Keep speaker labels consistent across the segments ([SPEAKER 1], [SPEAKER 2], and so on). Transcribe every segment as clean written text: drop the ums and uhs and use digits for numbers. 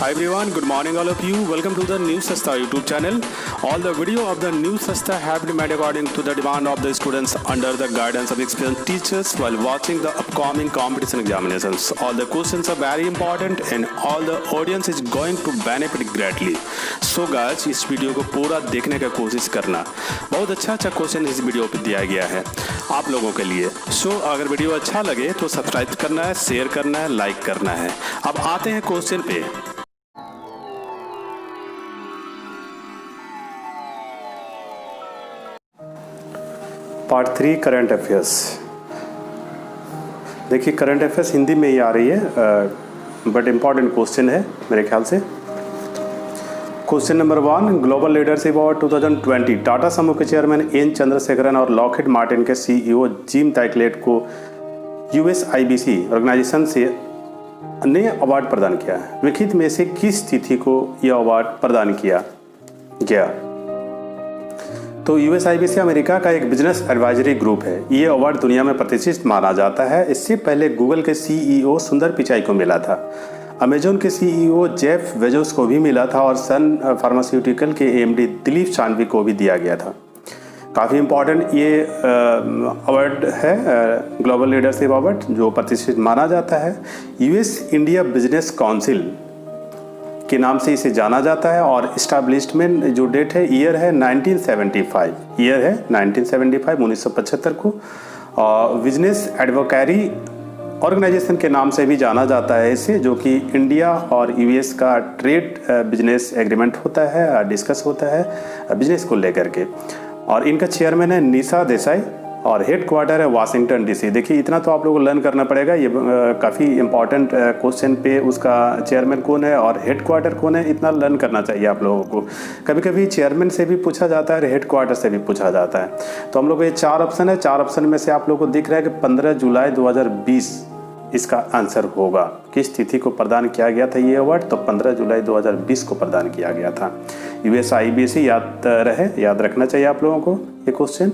[SPEAKER 1] Hi everyone, good morning all of you. Welcome to the News Sasta YouTube channel. All the video of the News Sasta have been made according to the demand of the students under the guidance of experienced teachers while watching the upcoming competition examinations. All the questions are very important and all the audience is going to benefit greatly. So guys, इस video को पूरा देखने का कोशिश करना। बहुत अच्छा question इस वीडियो पे दिया गया है आप लोगों के लिए। सो अगर वीडियो अच्छा लगे तो सब्सक्राइब करना है, शेयर करना है, लाइक करना है। अब आते हैं क्वेश्चन पे। Part 3 current affairs. देखिए करंट अफेयर्स हिंदी में ही आ रही है बट इम्पॉर्टेंट क्वेश्चन है मेरे ख्याल से। Question number 1, global leadership award 2020 Tata समूह के चेयरमैन एन चंद्रशेखरन और लॉकहीड मार्टिन के सीईओ जिम टाइकलेट को यूएसआईबीसी ऑर्गेनाइजेशन से ने अवार्ड प्रदान किया है। निम्नलिखित में से किस तिथि को यह अवार्ड प्रदान किया गया? तो यूएसआईबीसी अमेरिका का एक बिजनेस एडवाइजरी ग्रुप है। ये अवार्ड दुनिया में प्रतिष्ठित माना जाता है। इससे पहले गूगल के सीईओ सुंदर पिचाई को मिला था, अमेजोन के सीईओ जेफ बेजोस को भी मिला था और सन फार्मास्यूटिकल के एमडी दिलीप शानवी को भी दिया गया था। काफ़ी इम्पॉर्टेंट ये अवार्ड है, ग्लोबल लीडरशिप अवार्ड, जो प्रतिष्ठित माना जाता है। यूएस इंडिया बिजनेस काउंसिल के नाम से इसे जाना जाता है और इस्टेब्लिशमेंट जो डेट है ईयर है 1975, ईयर है 1975 1975 को। बिजनेस एडवोकेरी ऑर्गेनाइजेशन के नाम से भी जाना जाता है इसे, जो कि इंडिया और यूएस का ट्रेड बिजनेस एग्रीमेंट होता है, डिस्कस होता है बिजनेस को लेकर के। और इनका चेयरमैन है निशा देसाई और हेड क्वार्टर है वाशिंगटन डीसी। देखिए इतना तो आप लोगों को लर्न करना पड़ेगा। ये काफ़ी इंपॉर्टेंट क्वेश्चन पे उसका चेयरमैन कौन है और हेड क्वार्टर कौन है, इतना लर्न करना चाहिए आप लोगों को। कभी कभी चेयरमैन से भी पूछा जाता है और हेड क्वार्टर से भी पूछा जाता है। तो हम लोग को ये 4 ऑप्शन है, 4 ऑप्शन में से आप लोगों को दिख रहा है कि 15 जुलाई 2020 इसका आंसर होगा। किस तिथि को प्रदान किया गया था ये अवार्ड? तो 15 जुलाई 2020 को प्रदान किया गया था। यूएसआईबीसी याद रखना चाहिए आप लोगों को ये क्वेश्चन।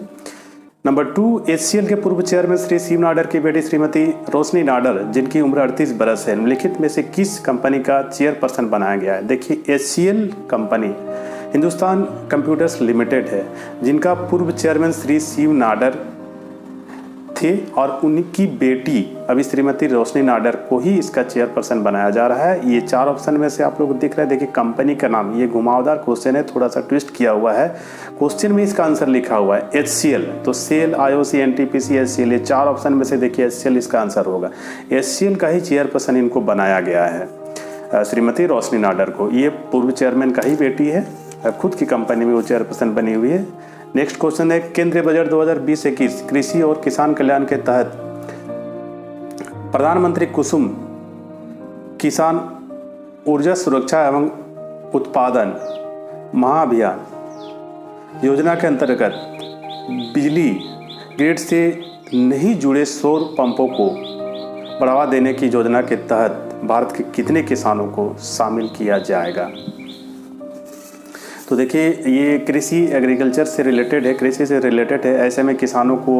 [SPEAKER 1] नंबर 2, एचसीएल के पूर्व चेयरमैन श्री शिव नाडर की बेटी श्रीमती रोशनी नाडर, जिनकी उम्र 38 बरस है, निम्नलिखित में से किस कंपनी का चेयरपर्सन बनाया गया है? देखिए HCL company Hindustan computers limited है, जिनका पूर्व चेयरमैन श्री शिव नाडर थे और उनकी बेटी अभी श्रीमती रोशनी नाडर को ही इसका चेयरपर्सन बनाया जा रहा है। ये 4 ऑप्शन में से आप लोग को दिख रहा है। देखिए कंपनी का नाम, ये घुमावदार क्वेश्चन है, थोड़ा सा ट्विस्ट किया हुआ है क्वेश्चन में। इसका आंसर लिखा हुआ है एचसीएल, तो सेल, आईओसी, एनटीपीसी, एचसीएल, ये 4 ऑप्शन में से देखिए एचसीएल इसका आंसर होगा। एचसीएल का ही चेयरपर्सन इनको बनाया गया है श्रीमती रोशनी नाडर को। ये पूर्व चेयरमैन का ही बेटी है, खुद की कंपनी में वो चेयरपर्सन बनी हुई है। नेक्स्ट क्वेश्चन है, केंद्रीय बजट 2020-21 कृषि और किसान कल्याण के तहत प्रधानमंत्री कुसुम किसान ऊर्जा सुरक्षा एवं उत्पादन महाअभियान योजना के अंतर्गत बिजली ग्रिड से नहीं जुड़े सौर पंपों को बढ़ावा देने की योजना के तहत भारत के कितने किसानों को शामिल किया जाएगा? तो देखिए ये कृषि एग्रीकल्चर से रिलेटेड है, कृषि से रिलेटेड है। ऐसे में किसानों को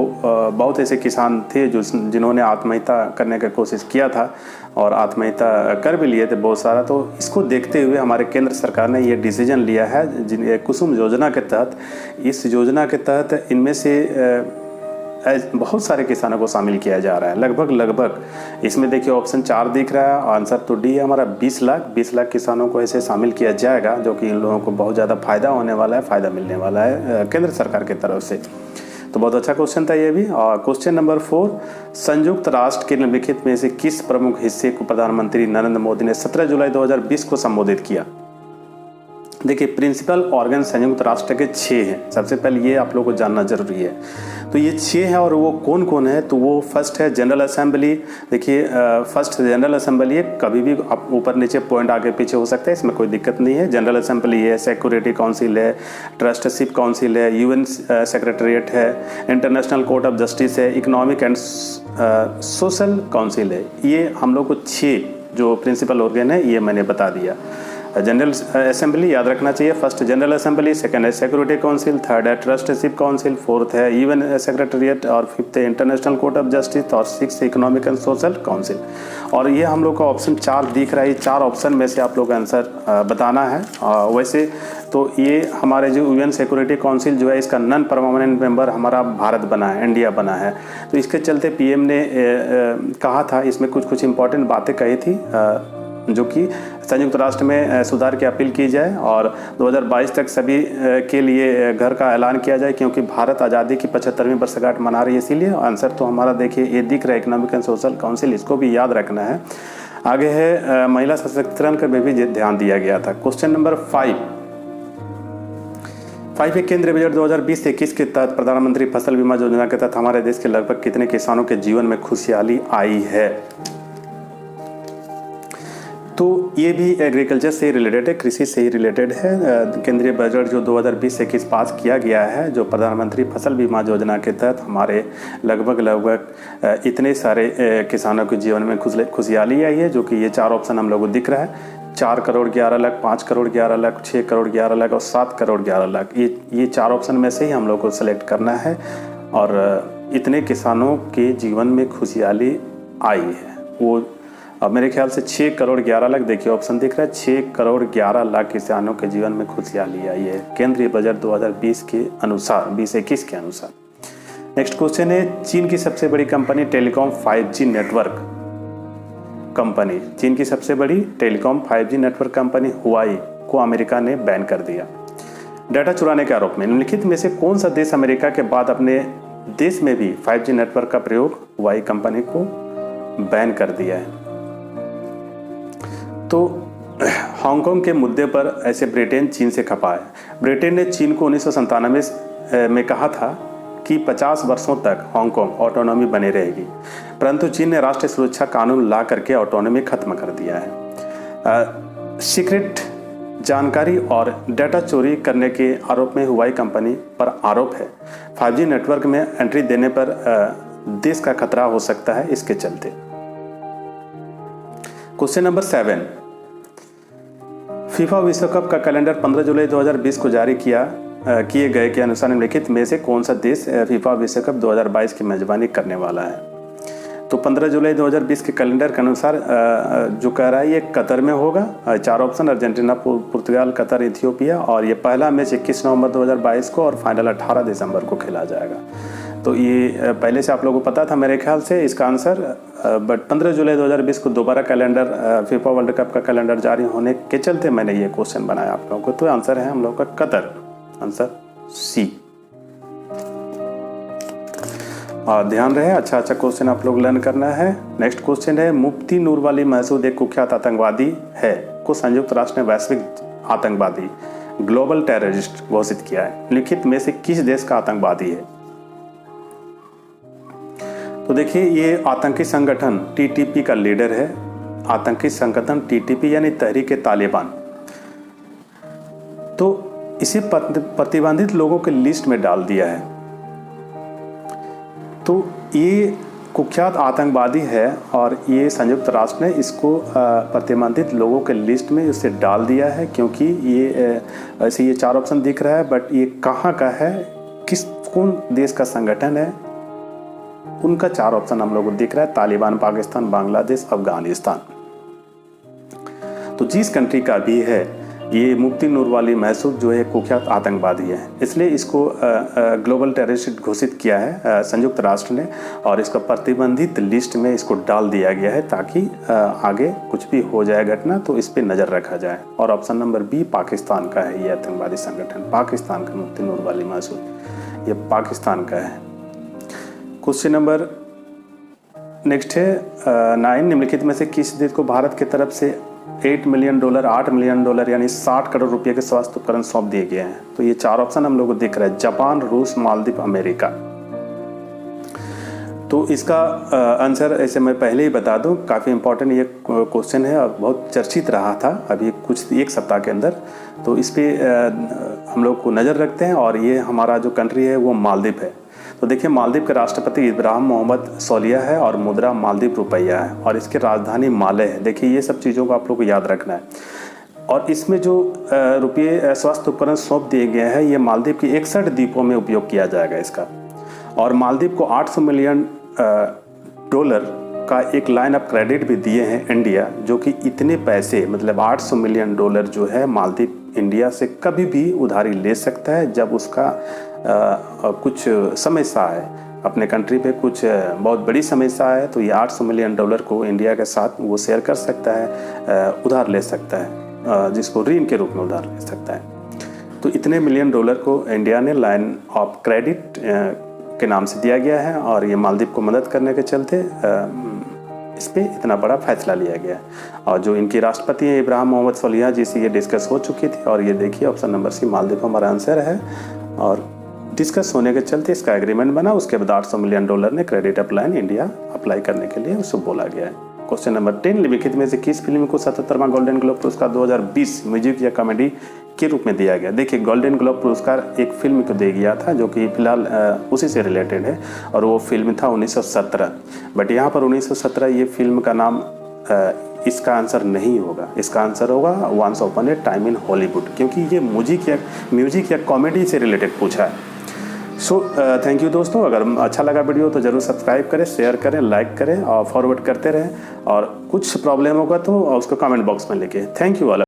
[SPEAKER 1] बहुत ऐसे किसान थे जिन्होंने आत्महत्या करने का कोशिश किया था और आत्महत्या कर भी लिए थे बहुत सारा। तो इसको देखते हुए हमारे केंद्र सरकार ने ये डिसीजन लिया है कुसुम योजना के तहत। इस योजना के तहत इनमें से बहुत सारे किसानों को शामिल किया जा रहा है, लगभग इसमें देखिए ऑप्शन 4 दिख रहा है, आंसर तो डी है हमारा। 20 लाख किसानों को ऐसे शामिल किया जाएगा, जो कि इन लोगों को बहुत ज़्यादा फायदा होने वाला है, फ़ायदा मिलने वाला है केंद्र सरकार की तरफ से। तो बहुत अच्छा क्वेश्चन था ये भी। और क्वेश्चन नंबर 4, संयुक्त राष्ट्र के निम्नलिखित में से किस प्रमुख हिस्से को प्रधानमंत्री नरेंद्र मोदी ने 17 जुलाई 2020 को संबोधित किया? देखिए प्रिंसिपल ऑर्गन संयुक्त राष्ट्र के 6 हैं। सबसे पहले ये आप लोगों को जानना जरूरी है। तो ये 6 हैं और वो कौन कौन है? तो वो फर्स्ट है जनरल असेंबली। देखिए फर्स्ट जनरल असेंबली है, कभी भी आप ऊपर नीचे पॉइंट आगे पीछे हो सकता है, इसमें कोई दिक्कत नहीं है। जनरल असेंबली है, सिक्योरिटी काउंसिल है, ट्रस्टशिप काउंसिल है, यूएन सेक्रेटरीट है, इंटरनेशनल कोर्ट ऑफ जस्टिस है, इकोनॉमिक एंड सोशल काउंसिल है। ये हम लोग को 6 जो प्रिंसिपल ऑर्गन है ये मैंने बता दिया। जनरल असेंबली याद रखना चाहिए, फर्स्ट जनरल असेंबली, सेकंड है सिक्योरिटी काउंसिल, थर्ड है ट्रस्टीशिप काउंसिल, फोर्थ है यूएन सेक्रेटरीट और फिफ्थ है इंटरनेशनल कोर्ट ऑफ जस्टिस और six economic and social council. और ये हम लोग का ऑप्शन 4 दिख रहा है, 4 ऑप्शन में से आप लोग आंसर बताना है। वैसे तो ये हमारे जो यूएन सिक्योरिटी काउंसिल जो है इसका नॉन परमानेंट मेंबर हमारा भारत बना है, इंडिया बना है। तो इसके चलते पीएम ने कहा था, इसमें कुछ इंपॉर्टेंट बातें कही थी जो कि संयुक्त राष्ट्र में सुधार की अपील की जाए और 2022 तक सभी के लिए घर का ऐलान किया जाए, क्योंकि भारत आज़ादी की 75वीं वर्षगांठ मना रही है। इसीलिए आंसर तो हमारा देखिए ये दिख रहा है, इकोनॉमिक एंड सोशल काउंसिल, इसको भी याद रखना है। आगे है महिला सशक्तिकरण पर भी ध्यान दिया गया था। क्वेश्चन नंबर 5 है केंद्रीय बजट 2020-21 के तहत प्रधानमंत्री फसल बीमा योजना के तहत हमारे देश के लगभग कितने किसानों के जीवन में खुशहाली आई है। तो ये भी एग्रीकल्चर से रिलेटेड है, कृषि से ही रिलेटेड है। केंद्रीय बजट जो 2020-21 पास किया गया है, जो प्रधानमंत्री फसल बीमा योजना के तहत हमारे लगभग इतने सारे किसानों के जीवन में खुशहाली आई है, जो कि ये 4 ऑप्शन हम लोग को दिख रहा है। 4 करोड़ 11 लाख, 5 करोड़ 11 लाख, 6 करोड़ 11 लाख और 7 करोड़ 11 लाख। ये 4 ऑप्शन में से ही हम लोग को सेलेक्ट करना है और इतने किसानों के जीवन में खुशहाली आई है वो अब मेरे ख्याल से 6 करोड़ 11 लाख, देखिए ऑप्शन दिख रहा है, 6 करोड़ 11 लाख किसानों के जीवन में खुशहाली आई है केंद्रीय बजट 2020 के अनुसार, 2021 के अनुसार। नेक्स्ट क्वेश्चन है, चीन की सबसे बड़ी company telecom 5G network company, चीन की सबसे बड़ी टेलीकॉम 5G नेटवर्क कंपनी हुआई को अमेरिका ने बैन कर दिया डाटा चुराने के आरोप में। निम्नलिखित में से कौन सा देश अमेरिका के बाद अपने देश में भी 5G नेटवर्क का प्रयोग हुआई कंपनी को बैन कर दिया है। तो हांगकांग के मुद्दे पर ऐसे ब्रिटेन चीन से खपा है। ब्रिटेन ने चीन को 1997 में कहा था कि 50 वर्षों तक हांगकांग ऑटोनॉमी बनी रहेगी, परंतु चीन ने राष्ट्रीय सुरक्षा कानून ला करके ऑटोनॉमी खत्म कर दिया है। सीक्रेट जानकारी और डाटा चोरी करने के आरोप में हुआई कंपनी पर आरोप है। 5G नेटवर्क में एंट्री देने पर देश का खतरा हो सकता है इसके चलते। क्वेश्चन नंबर 7, फीफा विश्व कप का कैलेंडर 15 जुलाई 2020 को जारी किए गए के अनुसार निम्नलिखित में से कौन सा देश फीफा विश्व कप 2022 की मेजबानी करने वाला है। तो 15 जुलाई 2020 के कैलेंडर के अनुसार जो कह रहा है ये कतर में होगा। 4 ऑप्शन अर्जेंटीना, पुर्तगाल, कतर, इथियोपिया और ये पहला मैच 21 नवंबर 2022 को और फाइनल 18 दिसंबर को खेला जाएगा। तो ये पहले से आप लोगों को पता था मेरे ख्याल से इसका आंसर, बट 15 जुलाई 2020 को दोबारा कैलेंडर फीफा वर्ल्ड कप का कैलेंडर जारी होने के चलते मैंने ये क्वेश्चन बनाया आप लोगों को। तो आंसर है हम लोग का कतर, आंसर सी। और ध्यान रहे, अच्छा क्वेश्चन आप लोग लर्न करना है। नेक्स्ट क्वेश्चन है, मुफ्ती नूर वाली महसूद एक कुख्यात आतंकवादी है को संयुक्त राष्ट्र ने वैश्विक आतंकवादी ग्लोबल टेररिस्ट घोषित किया है। निम्नलिखित में से किस देश का आतंकवादी है। तो देखिए ये आतंकी संगठन टीटीपी का लीडर है। आतंकी संगठन टीटीपी यानी तहरीक-ए-तालिबान, तो इसे प्रतिबंधित लोगों के लिस्ट में डाल दिया है। तो ये कुख्यात आतंकवादी है और ये संयुक्त राष्ट्र ने इसको प्रतिबंधित लोगों के लिस्ट में इसे डाल दिया है, क्योंकि ये ऐसे ये 4 ऑप्शन दिख रहा है, बट ये कहाँ का है, कौन देश का संगठन है, उनका 4 ऑप्शन हम लोगों को दिख रहा है, तालिबान, पाकिस्तान, बांग्लादेश, अफगानिस्तान। तो जिस कंट्री का भी है ये मुफ्ती नूर वाली महसूद जो है कुख्यात आतंकवादी है, इसलिए इसको ग्लोबल टेररिस्ट घोषित किया है संयुक्त राष्ट्र ने और इसका प्रतिबंधित लिस्ट में इसको डाल दिया गया है, ताकि आगे कुछ भी हो जाए घटना तो इस पर नज़र रखा जाए। और ऑप्शन नंबर बी पाकिस्तान का है ये आतंकवादी संगठन, पाकिस्तान का मुफ्ती नूर वाली महसूद ये पाकिस्तान का है। क्वेश्चन नंबर नेक्स्ट है 9, निम्नलिखित में से किस देश को भारत की तरफ से $8 मिलियन यानी 60 करोड़ रुपए के स्वास्थ्य उपकरण सौंप दिए गए हैं। तो ये 4 ऑप्शन हम लोग को दिख रहा है, जापान, रूस, मालदीव, अमेरिका। तो इसका आंसर ऐसे मैं पहले ही बता दूं, काफ़ी इंपॉर्टेंट ये क्वेश्चन है और बहुत चर्चित रहा था अभी कुछ 1 सप्ताह के अंदर। तो इस पर हम लोग को नज़र रखते हैं और ये हमारा जो कंट्री है वो मालदीव है। तो देखिए मालदीव के राष्ट्रपति इब्राहिम मोहम्मद सोलिया है और मुद्रा मालदीव रुपया है और इसकी राजधानी माले है। देखिए ये सब चीज़ों को आप लोग को याद रखना है। और इसमें जो रुपये स्वास्थ्य उपकरण सौंप दिए गए हैं, ये मालदीव के 61 द्वीपों में उपयोग किया जाएगा इसका। और मालदीव को 800 मिलियन डॉलर का एक लाइन ऑफ क्रेडिट भी दिए हैं इंडिया, जो कि इतने पैसे मतलब 800 मिलियन डॉलर जो है मालदीव इंडिया से कभी भी उधारी ले सकता है जब उसका कुछ समस्या है, अपने कंट्री पे कुछ बहुत बड़ी समस्या है, तो ये 800 मिलियन डॉलर को इंडिया के साथ वो शेयर कर सकता है, उधार ले सकता है, जिसको ऋण के रूप में उधार ले सकता है। तो इतने मिलियन डॉलर को इंडिया ने लाइन ऑफ क्रेडिट के नाम से दिया गया है और ये मालदीव को मदद करने के चलते इस पर इतना बड़ा फैसला लिया गया है। और जो इनकी राष्ट्रपति हैं इब्राहिम मोहम्मद सोलिहा जी से ये डिस्कस हो चुकी थी और ये देखिए ऑप्शन नंबर सी मालदीव हमारा आंसर है। और डिस्कस होने के चलते इसका एग्रीमेंट बना, उसके बाद 800 मिलियन डॉलर ने क्रेडिट अप्लाई इंडिया अप्लाई करने के लिए उसको बोला गया है। क्वेश्चन नंबर 10, निम्नलिखित में से किस फिल्म को 77वां गोल्डन ग्लोब पुरस्कार 2020 म्यूजिक या कॉमेडी के रूप में दिया गया? देखिए गोल्डन ग्लोब पुरस्कार एक फिल्म को दिया गया था जो कि फिलहाल उसी से रिलेटेड है और वो फिल्म था 1917। बट यहाँ पर 1917 ये फिल्म का नाम इसका आंसर नहीं होगा, इसका आंसर होगा once upon a time in Hollywood, क्योंकि ये म्यूजिक या कॉमेडी से रिलेटेड पूछा है। सो थैंक यू दोस्तों, अगर अच्छा लगा वीडियो तो ज़रूर सब्सक्राइब करें, शेयर करें, लाइक करें और फॉरवर्ड करते रहें। और कुछ प्रॉब्लम होगा तो उसको कमेंट बॉक्स में लिखें। Thank you all.